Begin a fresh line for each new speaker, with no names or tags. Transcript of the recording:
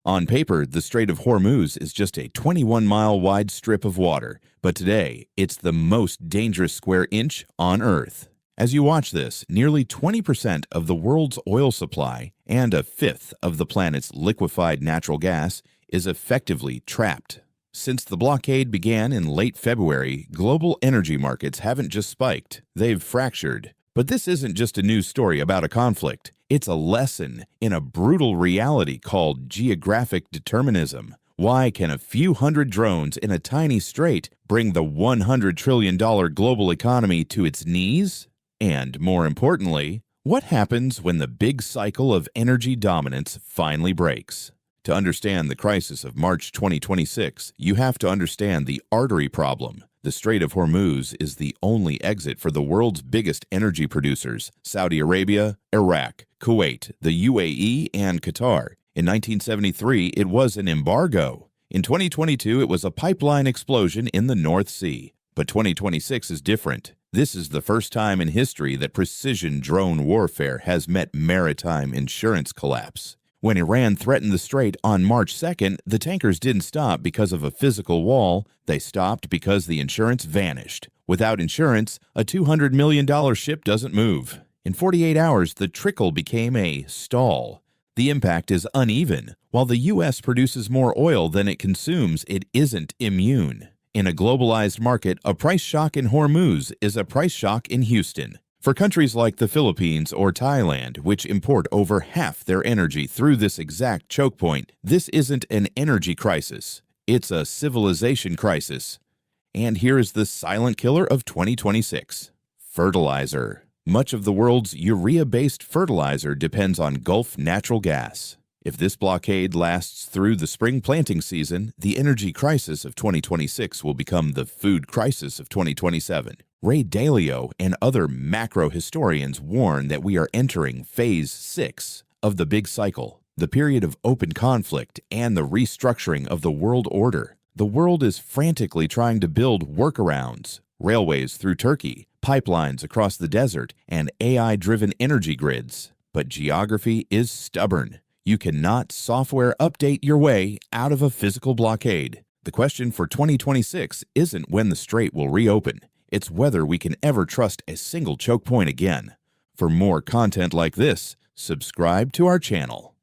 On paper, the Strait of Hormuz is just a 21-mile wide strip of water, but today it's the most dangerous square inch on Earth. As you watch this, nearly 20% of the world's oil supply and a fifth of the planet's liquefied natural gas is effectively trapped. Since the blockade began in late February, global energy markets haven't just spiked, they've fractured. But this isn't just a news story about a conflict. It's a lesson in a brutal reality called geographic determinism. Why can a few hundred drones in a tiny strait bring the $100 trillion global economy to its knees? And more importantly, what happens when the big cycle of energy dominance finally breaks? To understand the crisis of March 2026, you have to understand the Artery Problem. The Strait of Hormuz is the only exit for the world's biggest energy producers: Saudi Arabia, Iraq, Kuwait, the UAE, and Qatar. In 1973, it was an embargo. In 2022, it was a pipeline explosion in the North Sea. But 2026 is different. This is the first time in history that precision drone warfare has met maritime insurance collapse. When Iran threatened the strait on March 2nd, the tankers didn't stop because of a physical wall. They stopped because the insurance vanished. Without insurance, a $200 million ship doesn't move. In 48 hours, the trickle became a stall. The impact is uneven. While the U.S. produces more oil than it consumes, it isn't immune. In a globalized market, a price shock in Hormuz is a price shock in Houston. For countries like the Philippines or Thailand, which import over half their energy through this exact choke point, this isn't an energy crisis. It's a civilization crisis. And here is the silent killer of 2026: fertilizer. Much of the world's urea-based fertilizer depends on Gulf natural gas. If this blockade lasts through the spring planting season, the energy crisis of 2026 will become the food crisis of 2027. Ray Dalio and other macro historians warn that we are entering phase 6 of the big cycle, the period of open conflict and the restructuring of the world order. The world is frantically trying to build workarounds: railways through Turkey, pipelines across the desert, and AI-driven energy grids. But geography is stubborn. You cannot software update your way out of a physical blockade. The question for 2026 isn't when the strait will reopen. It's whether we can ever trust a single choke point again. For more content like this, subscribe to our channel.